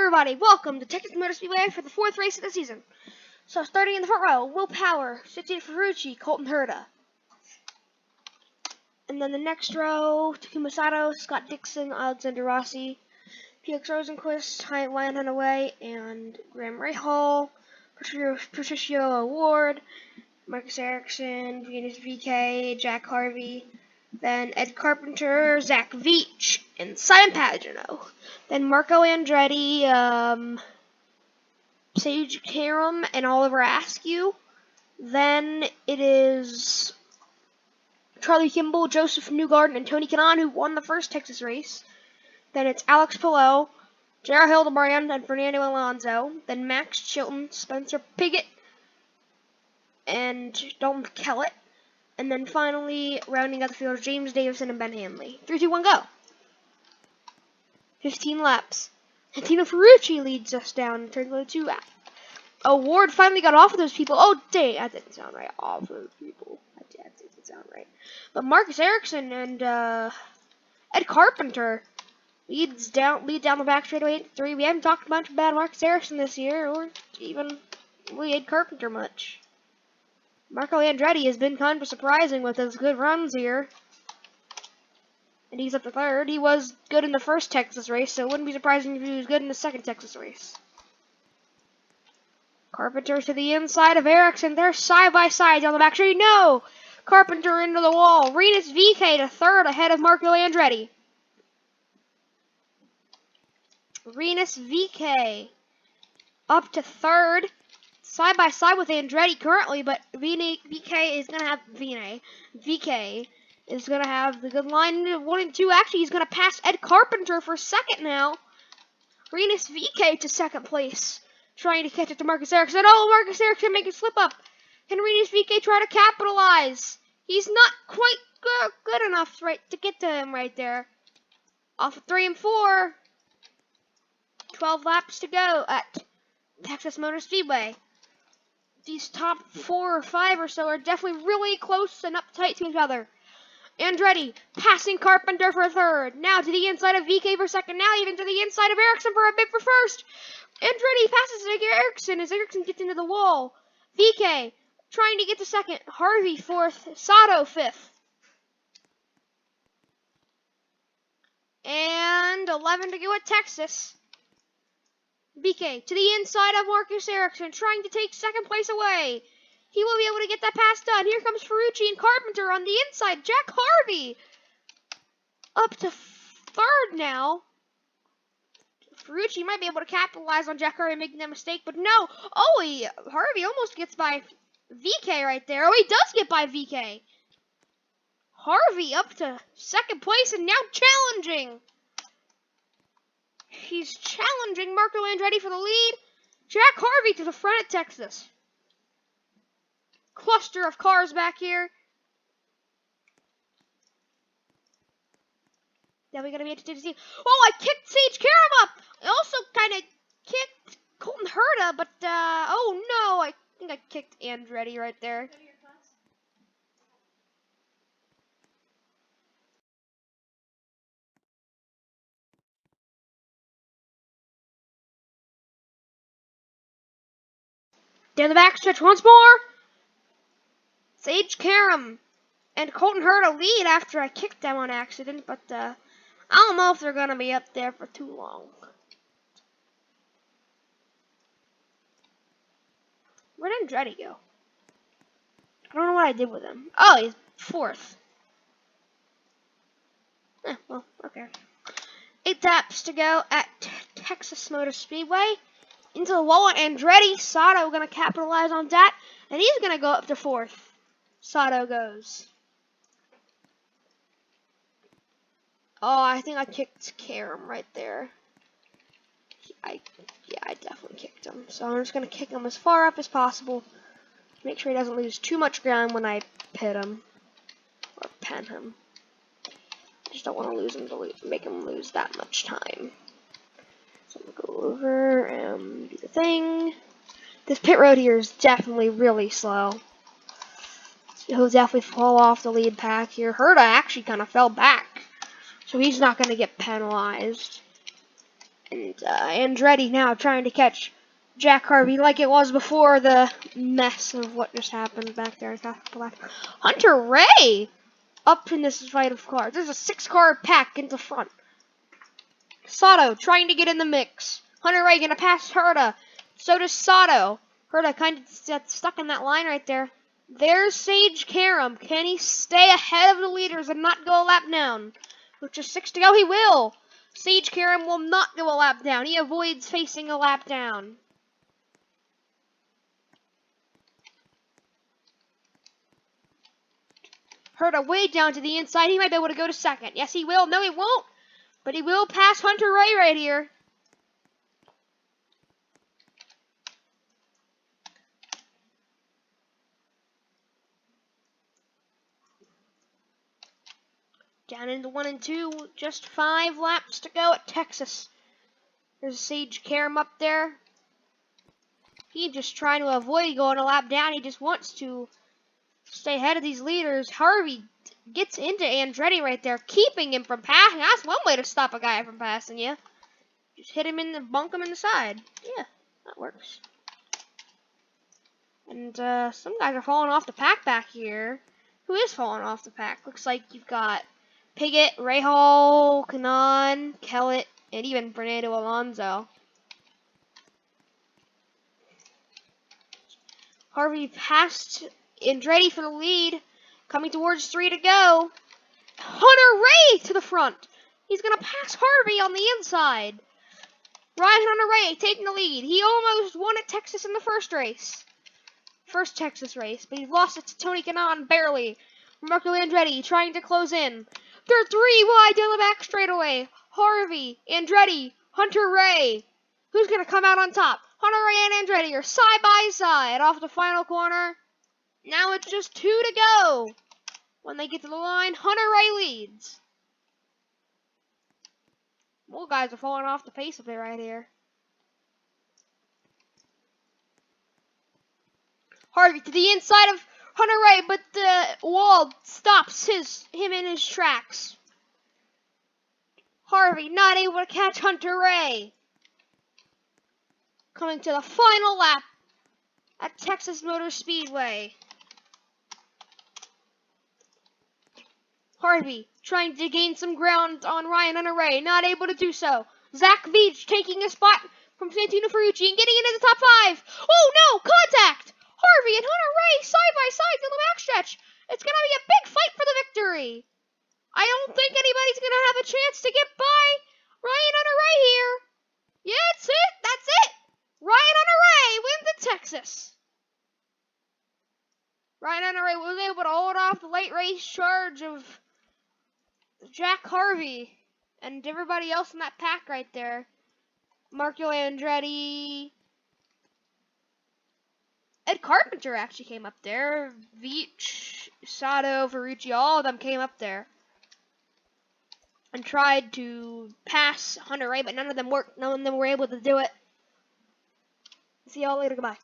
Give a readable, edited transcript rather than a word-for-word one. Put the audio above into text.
everybody, welcome to Texas Motor Speedway for the 4th race of the season. So starting in the front row, Will Power, Cynthia Ferrucci, Colton Herta. And then the next row, Takuma Sato, Scott Dixon, Alexander Rossi, Felix Rosenquist, Ryan Hunter-Reay, and Graham Rahal, Patricio Ward, Marcus Ericsson, Venus VK, Jack Harvey, then Ed Carpenter, Zach Veach, and Simon Pagano. Then Marco Andretti, Sage Karam, and Oliver Askew. Then it is Charlie Kimball, Joseph Newgarden, and Tony Kanaan, who won the first Texas race. Then it's Alex Palou, J.R. Hildebrand, and Fernando Alonso. Then Max Chilton, Spencer Pigot, and Dalton Kellett. And then finally, rounding out the field, James Davison and Ben Hanley. 3, 2, 1, go. 15 laps. And Tino Ferrucci leads us down in turn 2. Oh, Ward finally got off of those people. Oh, dang, that didn't sound right. Off of those people. That didn't sound right. But Marcus Ericsson and Ed Carpenter lead down the back straightaway at 3. We haven't talked much about Marcus Ericsson this year, or even really Ed Carpenter much. Marco Andretti has been kind of surprising with his good runs here. And he's up to 3rd. He was good in the first Texas race, so it wouldn't be surprising if he was good in the second Texas race. Carpenter to the inside of Ericsson. They're side by side down the back straight. No! Carpenter into the wall. Renus VK to 3rd ahead of Marco Andretti. Renus VK up to 3rd. Side by side with Andretti currently, but VK is going to have the good line 1 and 2. Actually, he's going to pass Ed Carpenter for 2nd now. Renus VK to 2nd place, trying to catch it to Marcus Ericsson. Oh, Marcus Ericsson make a slip up. Can Renus VK try to capitalize? He's not quite good enough to get to him right there. Off of 3 and 4. 12 laps to go at Texas Motor Speedway. These top 4 or 5 or so are definitely really close and uptight to each other. Andretti passing Carpenter for 3rd. Now to the inside of VK for 2nd. Now even to the inside of Ericsson for a bid for 1st. Andretti passes to Ericsson as Ericsson gets into the wall. VK trying to get to 2nd. Harvey 4th. Sato 5th. And 11 to go at Texas. VK to the inside of Marcus Ericsson, trying to take 2nd place away. He will be able to get that pass done. Here comes Ferrucci and Carpenter on the inside. Jack Harvey up to 3rd now. Ferrucci might be able to capitalize on Jack Harvey making that mistake, but no. Oh, Harvey almost gets by VK right there. Oh, he does get by VK. Harvey up to 2nd place and now challenging. He's challenging Marco Andretti for the lead. Jack Harvey to the front at Texas. Cluster of cars back here. Now we're going to be interested to see. Oh, I kicked Sage Karam up. I also kind of kicked Colton Herta, but, oh no, I think I kicked Andretti right there. Down the backstretch once more. Sage Karam and Colton Herta lead after I kicked them on accident, but I don't know if they're going to be up there for too long. Where did Andretti go? I don't know what I did with him. Oh, he's 4th. Well, okay. 8 laps to go at Texas Motor Speedway. Into the wall at Andretti. Sato going to capitalize on that. And he's going to go up to 4th. Sato goes. Oh, I think I kicked Karam right there. Yeah, I definitely kicked him. So I'm just going to kick him as far up as possible. Make sure he doesn't lose too much ground when I pit him. Or pen him. I just don't want to lose him to make him lose that much time. So I'm going to go over and do the thing. This pit road here is definitely really slow. He'll definitely fall off the lead pack here. Herta actually kind of fell back. So he's not going to get penalized. And Andretti now trying to catch Jack Harvey like it was before the mess of what just happened back there. Hunter-Reay up in this fight of cars. There's a 6-car pack in the front. Sato trying to get in the mix. Hunter-Reay gonna pass Herta. So does Sato. Herta kind of stuck in that line right there. There's Sage Karam. Can he stay ahead of the leaders and not go a lap down? With just 6 to go, he will. Sage Karam will not go a lap down. He avoids facing a lap down. Herta way down to the inside. He might be able to go to second. Yes, he will. No, he won't. But he will pass Hunter-Reay right here. Down into 1 and 2. Just 5 laps to go at Texas. There's Sage Karam up there. He's just trying to avoid going a lap down. He just wants to stay ahead of these leaders. Harvey gets into Andretti right there, keeping him from passing. That's one way to stop a guy from passing you. Just hit him in the, bunk him in the side. Yeah, that works. And some guys are falling off the pack back here. Who is falling off the pack? Looks like you've got Piggott, Rahal, Kanan, Kellett, and even Fernando Alonso. Harvey passed Andretti for the lead. Coming towards 3 to go. Hunter-Reay to the front. He's going to pass Harvey on the inside. Ryan Hunter-Reay taking the lead. He almost won at Texas in the first race. First Texas race, but he lost it to Tony Kanaan barely. Marco Andretti trying to close in. They're 3 wide down the back straightaway. Harvey, Andretti, Hunter-Reay. Who's going to come out on top? Hunter-Reay and Andretti are side by side off the final corner. Now it's just 2 to go. When they get to the line, Hunter-Reay leads. More guys are falling off the pace of it right here. Harvey to the inside of Hunter-Reay, but the wall stops him in his tracks. Harvey not able to catch Hunter-Reay. Coming to the final lap at Texas Motor Speedway. Harvey trying to gain some ground on Ryan Hunter-Reay, not able to do so. Zach Veach taking a spot from Santino Ferrucci and getting into the top 5. Oh no, contact! Harvey and Hunter-Reay side by side to the backstretch. It's going to be a big fight for the victory. I don't think anybody's going to have a chance to get by Ryan Hunter-Reay here. Yeah, that's it. That's it. Ryan Hunter-Reay wins at Texas. Ryan Hunter-Reay was able to hold off the late race charge of Jack Harvey and everybody else in that pack right there. Marco Andretti. Ed Carpenter actually came up there. Veach, Sato, Ferrucci, all of them came up there and tried to pass Hunter-Reay, but none of them worked. None of them were able to do it. See y'all later. Goodbye.